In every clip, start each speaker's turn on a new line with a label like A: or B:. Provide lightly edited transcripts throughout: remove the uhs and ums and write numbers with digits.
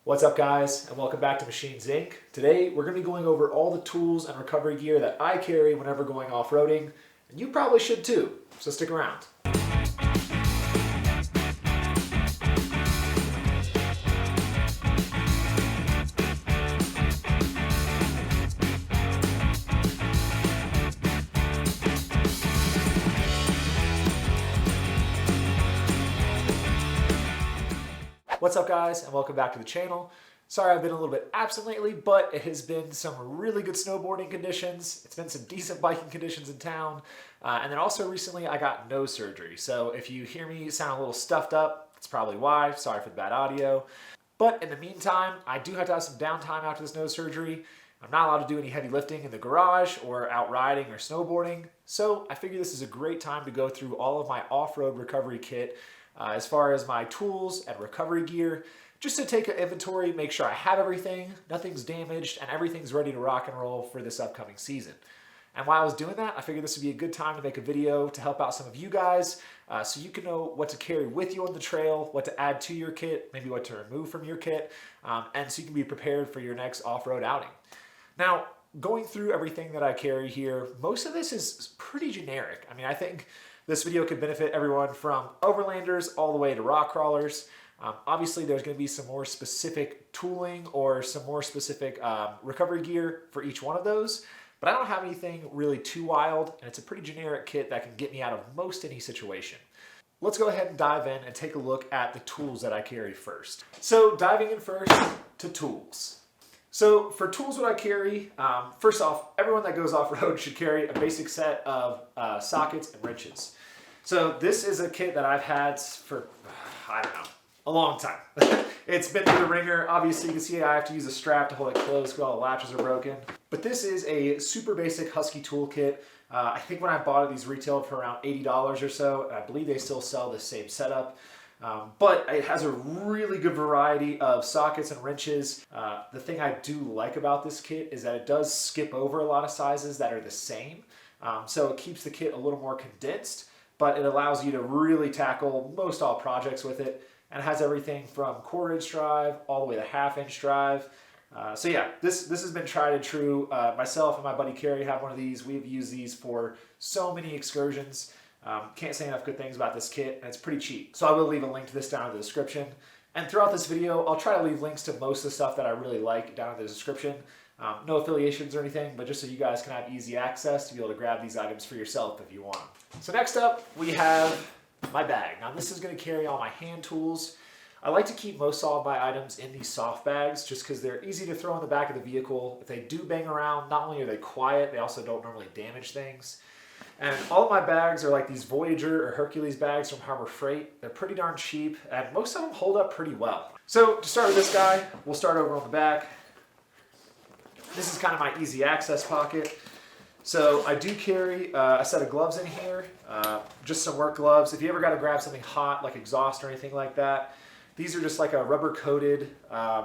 A: What's up guys, and welcome back to Machines Inc. Today we're going to be going over all the tools and recovery gear that I carry whenever going off-roading, and you probably should too, so stick around. What's up guys, and welcome back to the channel. Sorry I've been a little bit absent lately, but it has been some really good snowboarding conditions. It's been some decent biking conditions in town. And then also recently I got nose surgery. So if you hear me sound a little stuffed up, that's probably why. Sorry for the bad audio. But in the meantime, I do have to have some downtime after this nose surgery. I'm not allowed to do any heavy lifting in the garage or out riding or snowboarding. So I figure this is a great time to go through all of my off-road recovery kit as far as my tools and recovery gear, just to take an inventory, make sure I have everything, nothing's damaged, and everything's ready to rock and roll for this upcoming season. And while I was doing that, I figured this would be a good time to make a video to help out some of you guys so you can know what to carry with you on the trail, what to add to your kit, maybe what to remove from your kit, and so you can be prepared for your next off-road outing. Now, going through everything that I carry here, most of this is pretty generic. I mean, I think this video could benefit everyone from overlanders all the way to rock crawlers. Obviously, there's going to be some more specific tooling or some more specific recovery gear for each one of those, but I don't have anything really too wild, and it's a pretty generic kit that can get me out of most any situation. Let's go ahead and dive in and take a look at the tools that I carry first. So diving in first to tools. So for tools what I carry, first off, everyone that goes off-road should carry a basic set of sockets and wrenches. So this is a kit that I've had for, I don't know, a long time. It's been through the ringer. Obviously you can see I have to use a strap to hold it closed because all the latches are broken. But this is a super basic Husky toolkit. I think when I bought it, these retailed for around $80 or so. I believe they still sell the same setup. But it has a really good variety of sockets and wrenches. The thing I do like about this kit is that it does skip over a lot of sizes that are the same. So it keeps the kit a little more condensed, but it allows you to really tackle most all projects with it. And it has everything from 1/4 inch drive all the way to 1/2 inch drive. So yeah, this has been tried and true. Myself and my buddy Kerry have one of these. We've used these for so many excursions. Can't say enough good things about this kit, and it's pretty cheap. So I will leave a link to this down in the description. And throughout this video, I'll try to leave links to most of the stuff that I really like down in the description. No affiliations or anything, but just so you guys can have easy access to be able to grab these items for yourself if you want them. So next up, we have my bag. Now this is going to carry all my hand tools. I like to keep most all of my items in these soft bags just because they're easy to throw in the back of the vehicle. If they do bang around, not only are they quiet, they also don't normally damage things. And all of my bags are like these Voyager or Hercules bags from Harbor Freight. They're pretty darn cheap, and most of them hold up pretty well. So to start with this guy, we'll start over on the back. This is kind of my easy access pocket. So I do carry a set of gloves in here, just some work gloves. If you ever got to grab something hot like exhaust or anything like that, these are just like a rubber coated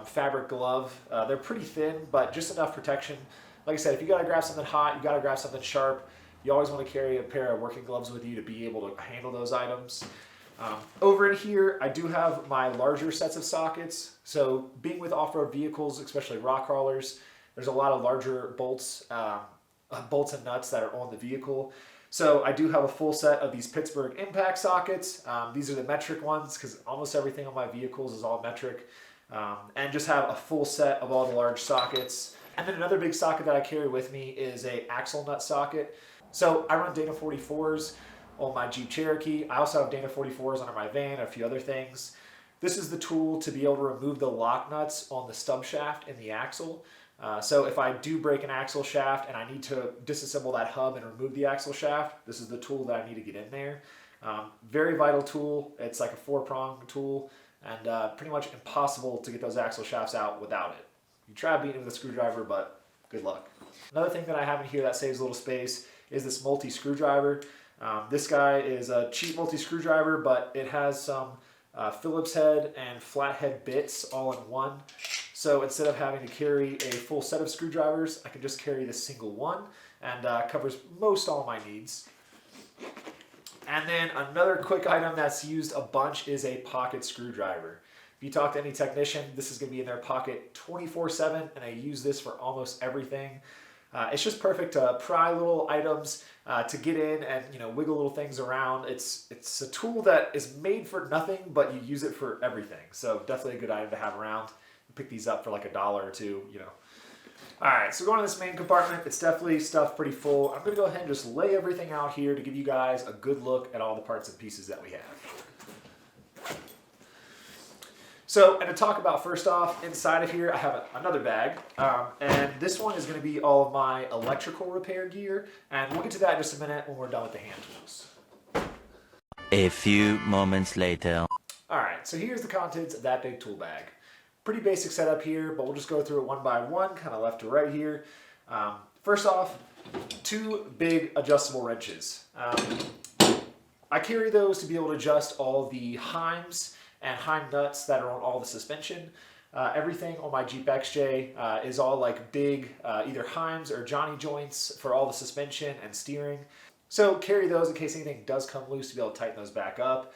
A: fabric glove. They're pretty thin, but just enough protection. Like I said, if you got to grab something hot, you got to grab something sharp, you always want to carry a pair of working gloves with you to be able to handle those items. Over in here, I do have my larger sets of sockets. So being with off-road vehicles, especially rock crawlers, there's a lot of larger bolts and nuts that are on the vehicle. So I do have a full set of these Pittsburgh impact sockets. These are the metric ones because almost everything on my vehicles is all metric. And just have a full set of all the large sockets. And then another big socket that I carry with me is a axle nut socket. So I run Dana 44s on my Jeep Cherokee. I also have Dana 44s under my van and a few other things. This is the tool to be able to remove the lock nuts on the stub shaft in the axle. So if I do break an axle shaft and I need to disassemble that hub and remove the axle shaft, this is the tool that I need to get in there. Very vital tool. It's like a 4-prong tool and pretty much impossible to get those axle shafts out without it. You try beating it with a screwdriver, but good luck. Another thing that I have in here that saves a little space is this multi-screwdriver. This guy is a cheap multi-screwdriver, but it has some Phillips head and flathead bits all in one. So instead of having to carry a full set of screwdrivers, I can just carry this single one and covers most all my needs. And then another quick item that's used a bunch is a pocket screwdriver. If you talk to any technician, this is going to be in their pocket 24/7, and they use this for almost everything. It's just perfect to pry little items, to get in and wiggle little things around. It's a tool that is made for nothing, but you use it for everything. So definitely a good item to have around. You pick these up for like $1 or $2. All right, so going to this main compartment, it's definitely stuffed pretty full. I'm going to go ahead and just lay everything out here to give you guys a good look at all the parts and pieces that we have. So, and to talk about first off, inside of here I have another bag, and this one is going to be all of my electrical repair gear, and we'll get to that in just a minute when we're done with the hand tools.
B: A few moments later.
A: All right, so here's the contents of that big tool bag. Pretty basic setup here, but we'll just go through it one by one, kind of left to right here. First off, 2 big adjustable wrenches. I carry those to be able to adjust all the heims and heim nuts that are on all the suspension. Everything on my Jeep XJ is all like big either heims or Johnny joints for all the suspension and steering. So carry those in case anything does come loose to be able to tighten those back up.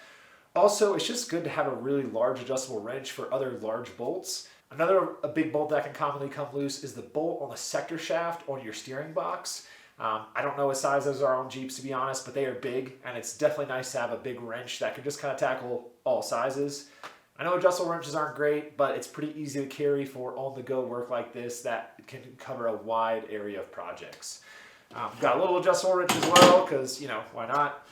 A: Also, it's just good to have a really large adjustable wrench for other large bolts. A big bolt that can commonly come loose is the bolt on the sector shaft on your steering box. I don't know what size those are on Jeeps, to be honest, but they are big, and it's definitely nice to have a big wrench that can just kind of tackle all sizes. I know adjustable wrenches aren't great, but it's pretty easy to carry for on-the-go work like this that can cover a wide area of projects. Got a little adjustable wrench as well, because, why not?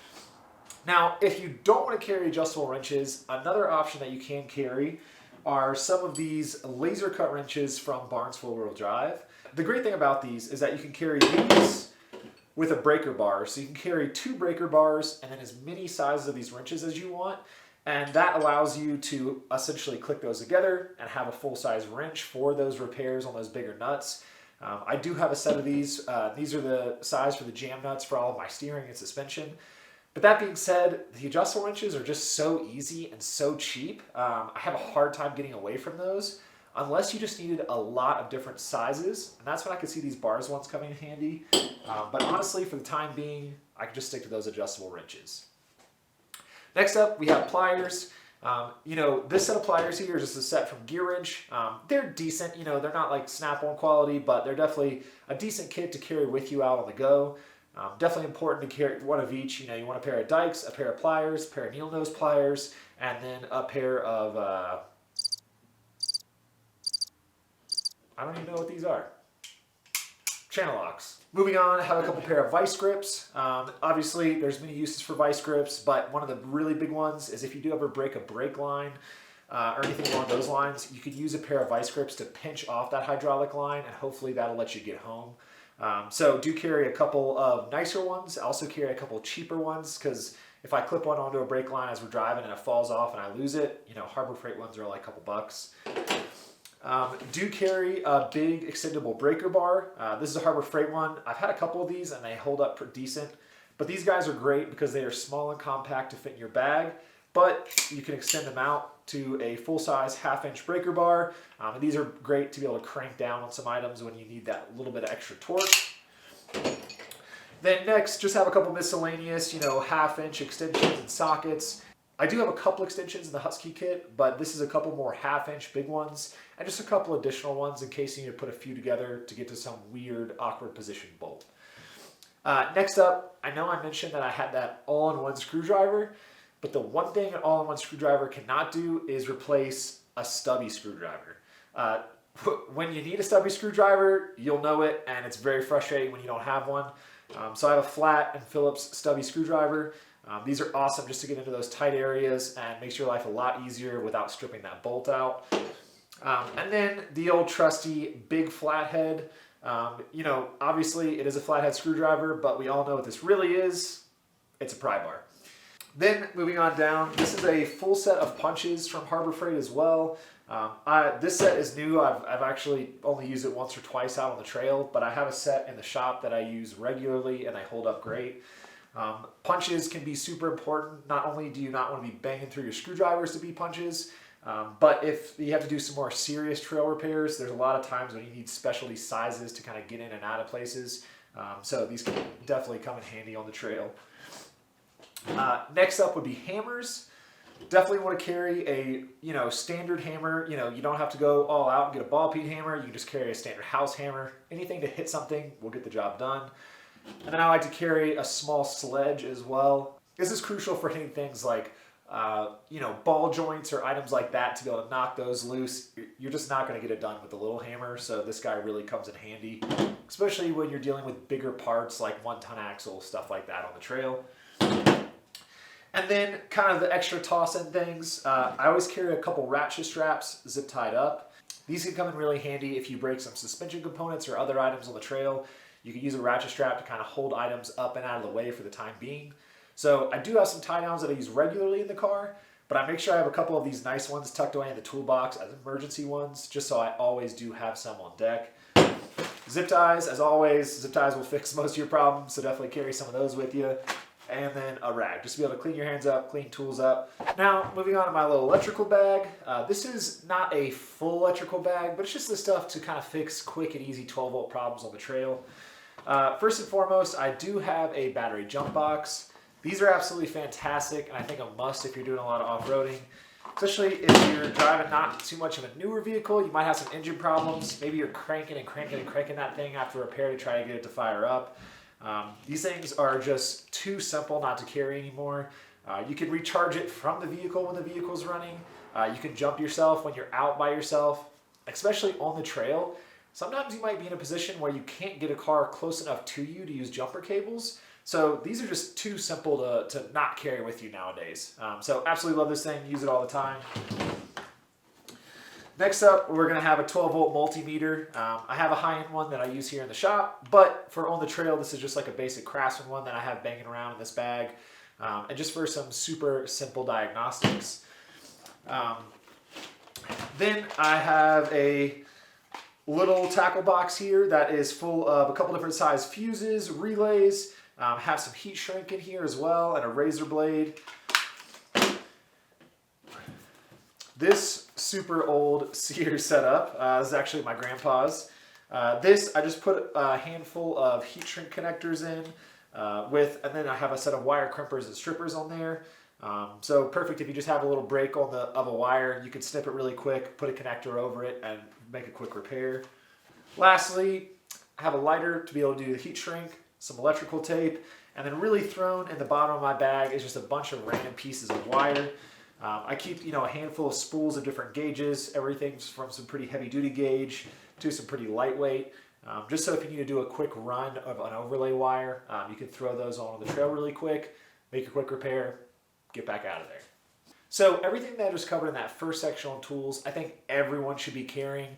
A: Now, if you don't want to carry adjustable wrenches, another option that you can carry are some of these laser cut wrenches from Barnes 4-wheel drive. The great thing about these is that you can carry these with a breaker bar. So you can carry 2 breaker bars and then as many sizes of these wrenches as you want. And that allows you to essentially click those together and have a full-size wrench for those repairs on those bigger nuts. I do have a set of these. These are the size for the jam nuts for all of my steering and suspension. But that being said, the adjustable wrenches are just so easy and so cheap. I have a hard time getting away from those unless you just needed a lot of different sizes. And that's when I could see these bars ones coming in handy. But honestly, for the time being, I can just stick to those adjustable wrenches. Next up, we have pliers. This set of pliers here is just a set from Gear Wrench. They're decent, they're not like Snap-on quality, but they're definitely a decent kit to carry with you out on the go. Definitely important to carry one of each. You want a pair of dikes, a pair of pliers, a pair of needle nose pliers, and then a pair of, I don't even know what these are. Channel locks. Moving on, I have a couple pair of vice grips. Obviously, there's many uses for vice grips, but one of the really big ones is if you do ever break a brake line or anything along those lines, you could use a pair of vice grips to pinch off that hydraulic line, and hopefully that'll let you get home. So do carry a couple of nicer ones. I also carry a couple of cheaper ones because if I clip one onto a brake line as we're driving and it falls off and I lose it, Harbor Freight ones are like a couple bucks. Do carry a big extendable breaker bar. This is a Harbor Freight one. I've had a couple of these and they hold up pretty decent. But these guys are great because they are small and compact to fit in your bag. But you can extend them out to a full-size half-inch breaker bar. And these are great to be able to crank down on some items when you need that little bit of extra torque. Then next, just have a couple miscellaneous, half-inch extensions and sockets. I do have a couple extensions in the Husky kit, but this is a couple more half-inch big ones, and just a couple additional ones in case you need to put a few together to get to some weird, awkward position bolt. Next up, I know I mentioned that I had that all-in-one screwdriver, but the one thing an all-in-one screwdriver cannot do is replace a stubby screwdriver. When you need a stubby screwdriver, you'll know it, and it's very frustrating when you don't have one. So I have a flat and Phillips stubby screwdriver. These are awesome just to get into those tight areas and makes your life a lot easier without stripping that bolt out. And then the old trusty big flathead. Obviously it is a flathead screwdriver, but we all know what this really is. It's a pry bar. Then moving on down, this is a full set of punches from Harbor Freight as well. This set is new. I've actually only used it once or twice out on the trail, but I have a set in the shop that I use regularly and they hold up great. Punches can be super important. Not only do you not want to be banging through your screwdrivers to be punches, but if you have to do some more serious trail repairs, there's a lot of times when you need specialty sizes to kind of get in and out of places. So these can definitely come in handy on the trail. Next up would be hammers. Definitely want to carry a, standard hammer. You don't have to go all out and get a ball peen hammer. You can just carry a standard house hammer. Anything to hit something will get the job done. And then I like to carry a small sledge as well. This is crucial for hitting things like, ball joints or items like that to be able to knock those loose. You're just not going to get it done with the little hammer, so this guy really comes in handy, especially when you're dealing with bigger parts like 1-ton axle, stuff like that on the trail. And then kind of the extra toss-in things, I always carry a couple ratchet straps zip tied up. These can come in really handy if you break some suspension components or other items on the trail. You can use a ratchet strap to kind of hold items up and out of the way for the time being. So I do have some tie downs that I use regularly in the car, but I make sure I have a couple of these nice ones tucked away in the toolbox as emergency ones, just so I always do have some on deck. Zip ties, as always, zip ties will fix most of your problems, so definitely carry some of those with you. And then a rag, just to be able to clean your hands up, clean tools up. Now, moving on to my little electrical bag. This is not a full electrical bag, but it's just the stuff to kind of fix quick and easy 12-volt problems on the trail. First and foremost, I do have a battery jump box. These are absolutely fantastic, and I think a must if you're doing a lot of off-roading. Especially if you're driving not too much of a newer vehicle, you might have some engine problems. Maybe you're cranking that thing after repair to try to get it to fire up. These things are just too simple not to carry anymore. You can recharge it from the vehicle when the vehicle's running. You can jump yourself when you're out by yourself, especially on the trail. Sometimes you might be in a position where you can't get a car close enough to you to use jumper cables. So these are just too simple to not carry with you nowadays. So absolutely love this thing, use it all the time. Next up, we're going to have a 12-volt multimeter. I have a high-end one that I use here in the shop, but for on the trail, this is just like a basic Craftsman one that I have banging around in this bag. And just for some super simple diagnostics. Then I have a little tackle box here that is full of a couple different size fuses, relays, have some heat shrink in here as well, and a razor blade. This super old Sears setup is actually my grandpa's. This, I just put a handful of heat shrink connectors in and then I have a set of wire crimpers and strippers on there. So perfect if you just have a little break on of a wire, you can snip it really quick, put a connector over it, and make a quick repair. Lastly, I have a lighter to be able to do the heat shrink, some electrical tape, and then really thrown in the bottom of my bag is just a bunch of random pieces of wire. I keep, a handful of spools of different gauges, everything from some pretty heavy duty gauge to some pretty lightweight. Just so if you need to do a quick run of an overlay wire, you can throw those on the trail really quick, make a quick repair, get back out of there. So everything that was covered in that first section on tools, I think everyone should be carrying.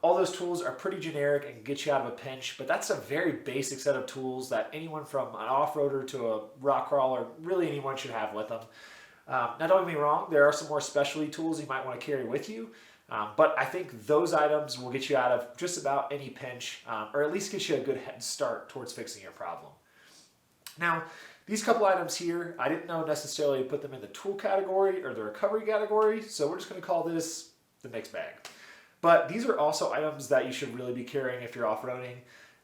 A: All those tools are pretty generic and get you out of a pinch, but that's a very basic set of tools that anyone from an off-roader to a rock crawler, really anyone should have with them. Now don't get me wrong, there are some more specialty tools you might want to carry with you, but I think those items will get you out of just about any pinch, or at least get you a good head start towards fixing your problem. Now, these couple items here, I didn't know necessarily to put them in the tool category or the recovery category, so we're just going to call this the mixed bag. But these are also items that you should really be carrying if you're off-roading.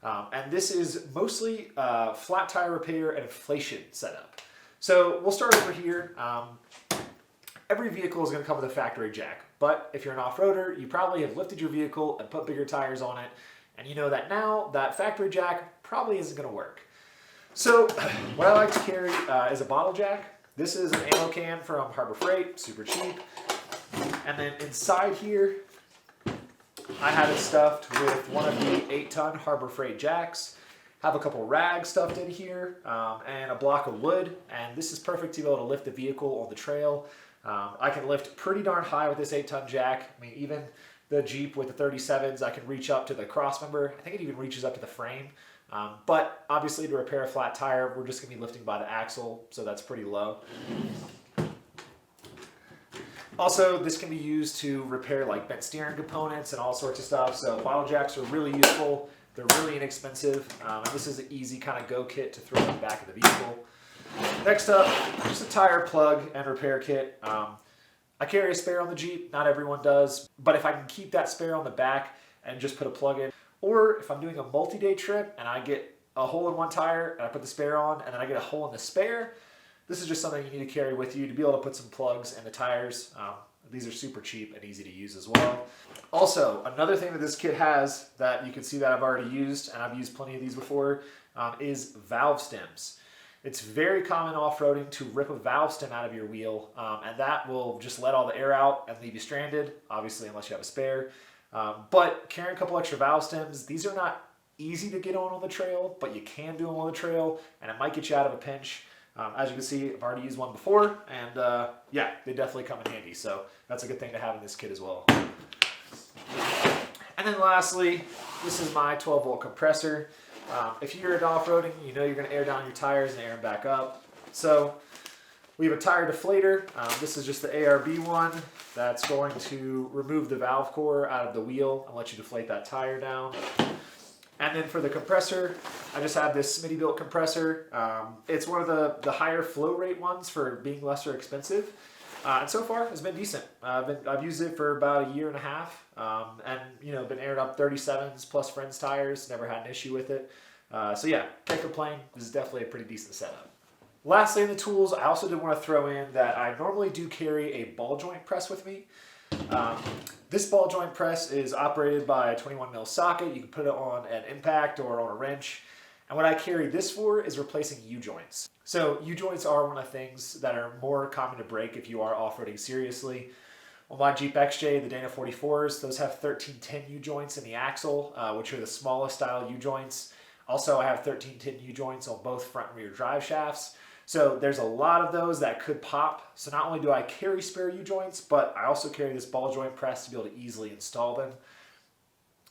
A: And this is mostly flat tire repair and inflation setup. So we'll start over here. Every vehicle is going to come with a factory jack. But if you're an off-roader, you probably have lifted your vehicle and put bigger tires on it. And you know that now that factory jack probably isn't going to work. So what I like to carry is a bottle jack. This is an ammo can from Harbor Freight, super cheap. And then inside here, I have it stuffed with one of the 8-ton Harbor Freight jacks. Have a couple rags stuffed in here and a block of wood. And this is perfect to be able to lift the vehicle on the trail. I can lift pretty darn high with this 8-ton jack. I mean, even the Jeep with the 37s, I can reach up to the crossmember. I think it even reaches up to the frame. But obviously to repair a flat tire, we're just going to be lifting by the axle, so that's pretty low. Also, this can be used to repair like bent steering components and all sorts of stuff. So bottle jacks are really useful. They're really inexpensive. And this is an easy kind of go kit to throw in the back of the vehicle. Next up, just a tire plug and repair kit. I carry a spare on the Jeep. Not everyone does. But if I can keep that spare on the back and just put a plug in, or if I'm doing a multi-day trip and I get a hole in one tire and I put the spare on and then I get a hole in the spare, This is just something you need to carry with you to be able to put some plugs in the tires. These are super cheap and easy to use as well. Also, another thing that this kit has that you can see that I've already used, and I've used plenty of these before, is valve stems. It's very common off-roading to rip a valve stem out of your wheel, and that will just let all the air out and leave you stranded, obviously unless you have a spare. But carrying a couple extra valve stems, these are not easy to get on the trail, but you can do them on the trail, and it might get you out of a pinch. As you can see, I've already used one before, and yeah, they definitely come in handy, so that's a good thing to have in this kit as well. And then lastly, this is my 12-volt compressor. If you're off-roading, you know you're going to air down your tires and air them back up. So we have a tire deflator. This is just the ARB one that's going to remove the valve core out of the wheel and let you deflate that tire down. And then for the compressor, I just have this Smitty-built compressor. It's one of the higher flow rate ones for being lesser expensive. And so far, it's been decent. I've used it for about 1.5 years, and you know, been aired up 37s plus friends tires. Never had an issue with it. So yeah, can't complain. This is definitely a pretty decent setup. Lastly, in the tools, I also did want to throw in that I normally do carry a ball joint press with me. This ball joint press is operated by a 21mm socket. You can put it on an impact or on a wrench. And what I carry this for is replacing U-joints. So U-joints are one of the things that are more common to break if you are off-roading seriously. On my Jeep XJ, the Dana 44s, those have 1310 U-joints in the axle, which are the smallest style U-joints. Also, I have 1310 U-joints on both front and rear drive shafts. So there's a lot of those that could pop. So not only do I carry spare U-joints, but I also carry this ball joint press to be able to easily install them.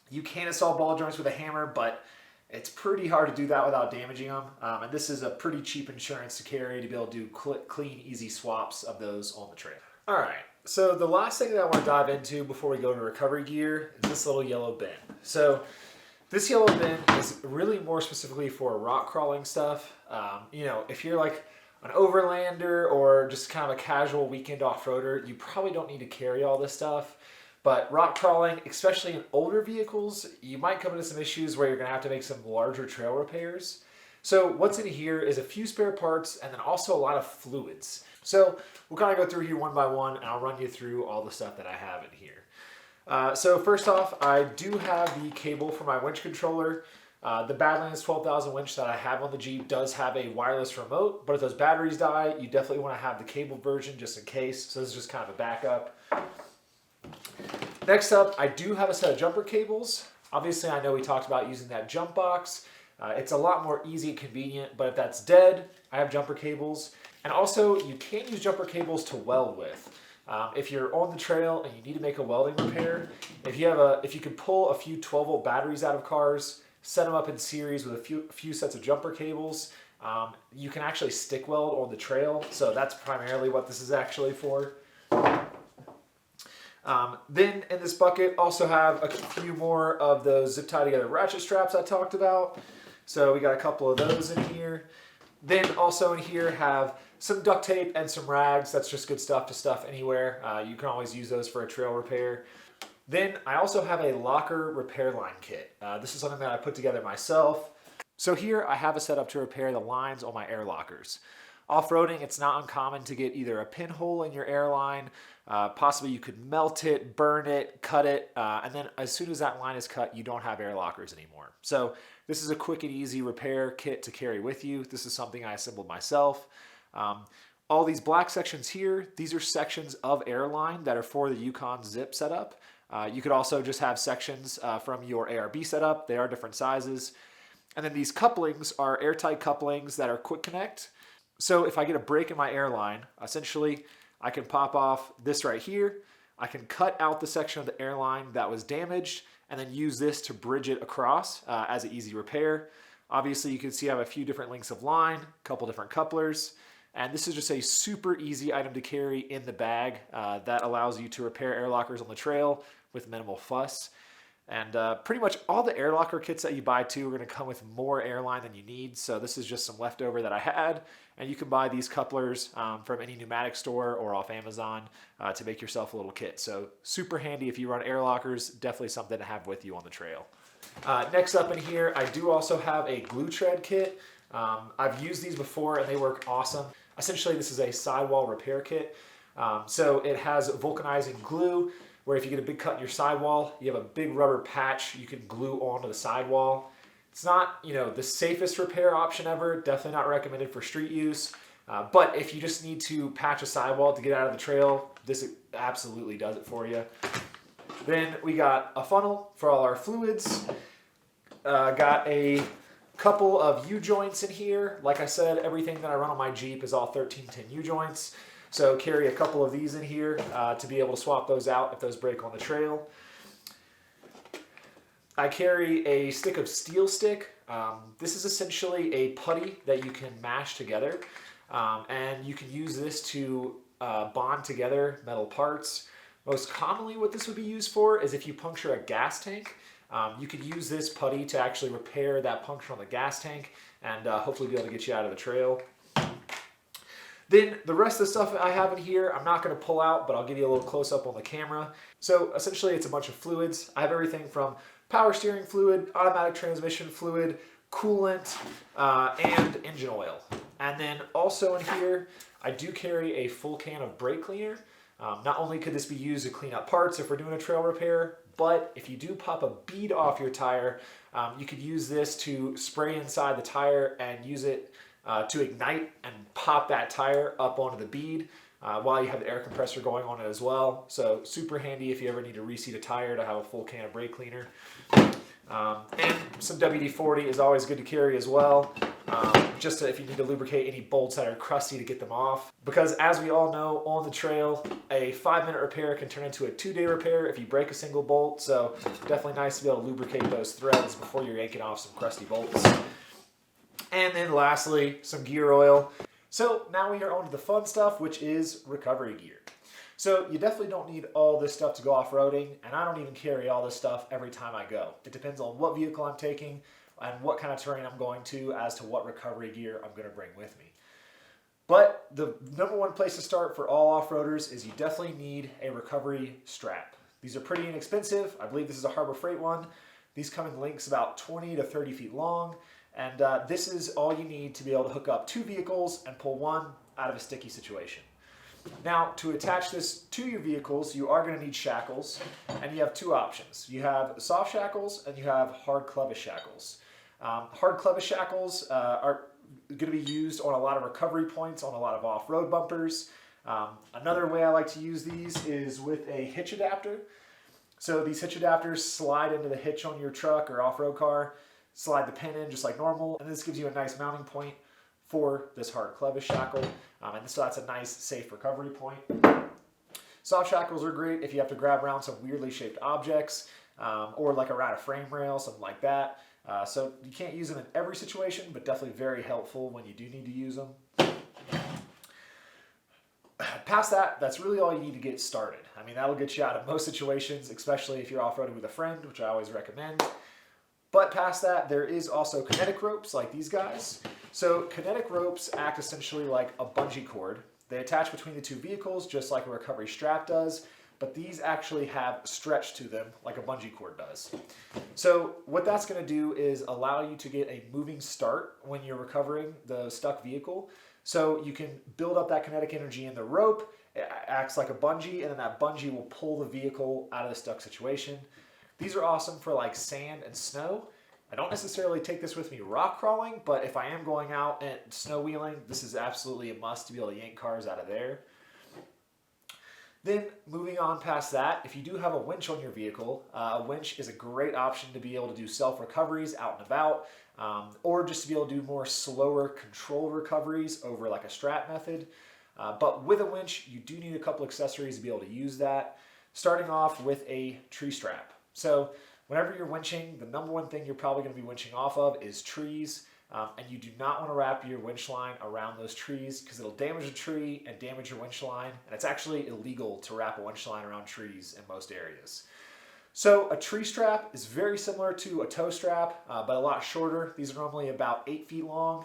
A: You can install ball joints with a hammer, but it's pretty hard to do that without damaging them. And this is a pretty cheap insurance to carry to be able to do clean, easy swaps of those on the trail. All right, so the last thing that I want to dive into before we go to recovery gear is this little yellow bin. So this yellow bin is really more specifically for rock crawling stuff. You know, if you're like an overlander or just kind of a casual weekend off-roader, you probably don't need to carry all this stuff. But rock crawling, especially in older vehicles, you might come into some issues where you're going to have to make some larger trail repairs. So what's in here is a few spare parts and then also a lot of fluids. So we'll kind of go through here one by one, and I'll run you through all the stuff that I have in here. So first off, I do have the cable for my winch controller. The Badlands 12,000 winch that I have on the Jeep does have a wireless remote, but if those batteries die, you definitely want to have the cable version just in case. So this is just kind of a backup. Next up, I do have a set of jumper cables. Obviously, I know we talked about using that jump box. It's a lot more easy and convenient, but if that's dead, I have jumper cables. And also, you can use jumper cables to weld with. If you're on the trail and you need to make a welding repair, if you can pull a few 12-volt batteries out of cars, set them up in series with a few sets of jumper cables, you can actually stick weld on the trail. So that's primarily what this is actually for. Then in this bucket, also have a few more of those zip tie together ratchet straps I talked about. So we got a couple of those in here. Then also in here have some duct tape and some rags. That's just good stuff to stuff anywhere. You can always use those for a trail repair. Then I also have a locker repair line kit. This is something that I put together myself. So here I have a setup to repair the lines on my air lockers. Off-roading, it's not uncommon to get either a pinhole in your airline, possibly you could melt it, burn it, cut it, and then as soon as that line is cut, you don't have air lockers anymore. So this is a quick and easy repair kit to carry with you. This is something I assembled myself. All these black sections here, these are sections of airline that are for the Yukon Zip setup. You could also just have sections from your ARB setup. They are different sizes. And then these couplings are airtight couplings that are quick connect. So if I get a break in my airline, essentially I can pop off this right here. I can cut out the section of the airline that was damaged and then use this to bridge it across as an easy repair. Obviously you can see I have a few different lengths of line, a couple different couplers, and this is just a super easy item to carry in the bag that allows you to repair air lockers on the trail with minimal fuss. And pretty much all the air locker kits that you buy too are going to come with more airline than you need. So this is just some leftover that I had. And you can buy these couplers from any pneumatic store or off Amazon to make yourself a little kit. So super handy if you run air lockers, definitely something to have with you on the trail. Next up in here, I do also have a glue tread kit. I've used these before and they work awesome. Essentially, this is a sidewall repair kit. So it has vulcanizing glue, where if you get a big cut in your sidewall, you have a big rubber patch you can glue onto the sidewall. It's not, the safest repair option ever. Definitely not recommended for street use. But if you just need to patch a sidewall to get out of the trail, this absolutely does it for you. Then we got a funnel for all our fluids. Got a couple of U-joints in here. Like I said, everything that I run on my Jeep is all 1310 U-joints. So carry a couple of these in here to be able to swap those out if those break on the trail. I carry a stick of steel stick. This is essentially a putty that you can mash together. And you can use this to bond together metal parts. Most commonly what this would be used for is if you puncture a gas tank. You could use this putty to actually repair that puncture on the gas tank and hopefully be able to get you out of the trail. Then the rest of the stuff I have in here, I'm not going to pull out, but I'll give you a little close up on the camera. So essentially it's a bunch of fluids. I have everything from power steering fluid, automatic transmission fluid, coolant, and engine oil. And then also in here, I do carry a full can of brake cleaner. Not only could this be used to clean up parts if we're doing a trail repair, but if you do pop a bead off your tire, you could use this to spray inside the tire and use it to ignite and pop that tire up onto the bead while you have the air compressor going on it as well. So super handy if you ever need to reseat a tire to have a full can of brake cleaner. And some WD-40 is always good to carry as well. Just if you need to lubricate any bolts that are crusty to get them off. Because as we all know, on the trail, a 5-minute repair can turn into a 2-day repair if you break a single bolt. So definitely nice to be able to lubricate those threads before you're yanking off some crusty bolts. And then lastly, some gear oil. So now we are on to the fun stuff, which is recovery gear. So you definitely don't need all this stuff to go off-roading, and I don't even carry all this stuff every time I go. It depends on what vehicle I'm taking and what kind of terrain I'm going to as to what recovery gear I'm going to bring with me. But the number one place to start for all off-roaders is you definitely need a recovery strap. These are pretty inexpensive. I believe this is a Harbor Freight one. These come in lengths about 20 to 30 feet long, and this is all you need to be able to hook up 2 vehicles and pull one out of a sticky situation. Now, to attach this to your vehicles, you are going to need shackles, and you have 2 options. You have soft shackles and you have hard Clevis shackles. Hard Clevis shackles are going to be used on a lot of recovery points on a lot of off-road bumpers. Another way I like to use these is with a hitch adapter. So these hitch adapters slide into the hitch on your truck or off-road car, slide the pin in just like normal, and this gives you a nice mounting point for this hard Clevis shackle, and so that's a nice, safe recovery point. Soft shackles are great if you have to grab around some weirdly shaped objects, or like around a frame rail, something like that. So you can't use them in every situation, but definitely very helpful when you do need to use them. Past that, that's really all you need to get started. I mean, that'll get you out of most situations, especially if you're off-roading with a friend, which I always recommend. But past that, there is also kinetic ropes like these guys. So kinetic ropes act essentially like a bungee cord. They attach between the 2 vehicles just like a recovery strap does, but these actually have stretch to them like a bungee cord does. So what that's going to do is allow you to get a moving start when you're recovering the stuck vehicle. So you can build up that kinetic energy in the rope. It acts like a bungee, and then that bungee will pull the vehicle out of the stuck situation. These are awesome for like sand and snow. I don't necessarily take this with me rock crawling, but if I am going out and snow wheeling, this is absolutely a must to be able to yank cars out of there. Then moving on past that, if you do have a winch on your vehicle, a winch is a great option to be able to do self-recoveries out and about, or just to be able to do more slower control recoveries over like a strap method. But with a winch, you do need a couple accessories to be able to use that, starting off with a tree strap. So whenever you're winching, the number one thing you're probably going to be winching off of is trees, and you do not want to wrap your winch line around those trees because it'll damage the tree and damage your winch line, and it's actually illegal to wrap a winch line around trees in most areas. So a tree strap is very similar to a tow strap, but a lot shorter. These are normally about 8 feet long,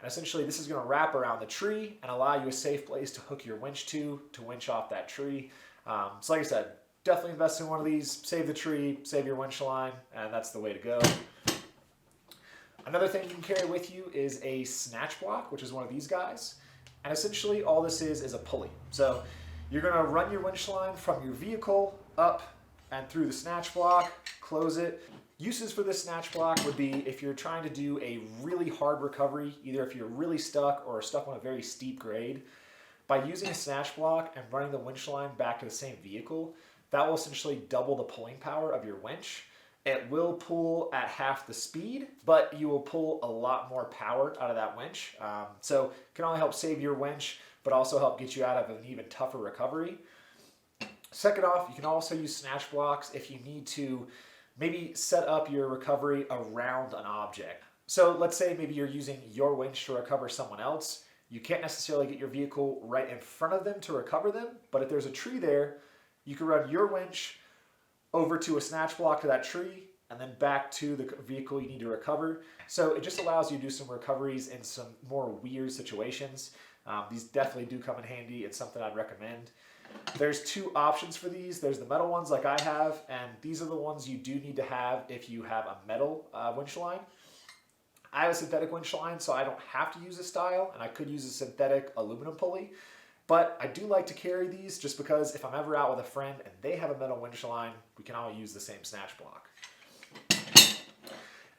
A: and essentially this is going to wrap around the tree and allow you a safe place to hook your winch to winch off that tree. So like I said, definitely invest in one of these, save the tree, save your winch line, and that's the way to go. Another thing you can carry with you is a snatch block, which is one of these guys. And essentially all this is a pulley. So you're gonna run your winch line from your vehicle up and through the snatch block, close it. Uses for this snatch block would be if you're trying to do a really hard recovery, either if you're really stuck or stuck on a very steep grade. By using a snatch block and running the winch line back to the same vehicle, that will essentially double the pulling power of your winch. It will pull at half the speed, but you will pull a lot more power out of that winch. So it can only help save your winch, but also help get you out of an even tougher recovery. Second off, you can also use snatch blocks if you need to maybe set up your recovery around an object. So let's say maybe you're using your winch to recover someone else. You can't necessarily get your vehicle right in front of them to recover them, but if there's a tree there, you can run your winch over to a snatch block to that tree and then back to the vehicle you need to recover. So it just allows you to do some recoveries in some more weird situations. These definitely do come in handy. It's something I'd recommend. There's two options for these. There's the metal ones like I have, and these are the ones you do need to have if you have a metal winch line. I have a synthetic winch line, so I don't have to use a style, and I could use a synthetic aluminum pulley. But I do like to carry these just because if I'm ever out with a friend and they have a metal winch line, we can all use the same snatch block.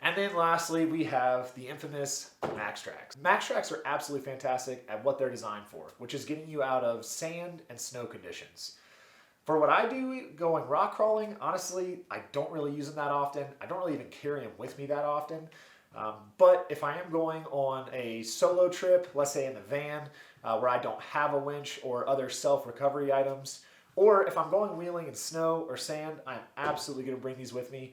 A: And then lastly, we have the infamous max tracks. Max tracks are absolutely fantastic at what they're designed for, which is getting you out of sand and snow conditions. For what I do going rock crawling, honestly, I don't really use them that often. I don't really even carry them with me that often. But if I am going on a solo trip, let's say in the van, where I don't have a winch or other self-recovery items, or if I'm going wheeling in snow or sand, I'm absolutely going to bring these with me.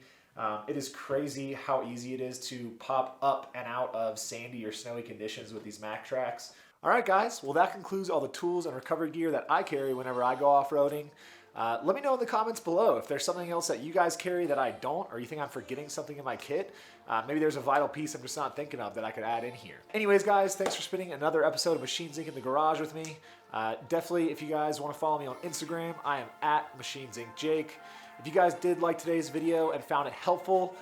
A: It is crazy how easy it is to pop up and out of sandy or snowy conditions with these Mack tracks. All right, guys. Well, that concludes all the tools and recovery gear that I carry whenever I go off-roading. Let me know in the comments below if there's something else that you guys carry that I don't, or you think I'm forgetting something in my kit. Maybe there's a vital piece I'm just not thinking of that I could add in here. Anyways, guys, thanks for spending another episode of Machines Inc. in the garage with me. Definitely, if you guys want to follow me on Instagram, I am at Machines Inc. Jake. If you guys did like today's video and found it helpful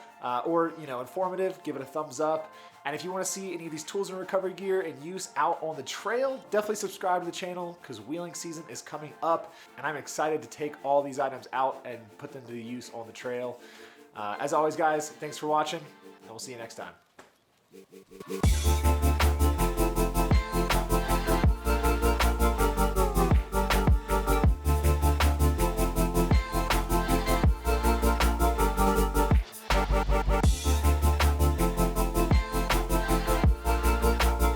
A: or informative, give it a thumbs up. And if you want to see any of these tools and recovery gear in use out on the trail, definitely subscribe to the channel because wheeling season is coming up and I'm excited to take all these items out and put them to use on the trail. As always, guys, thanks for watching and we'll see you next time.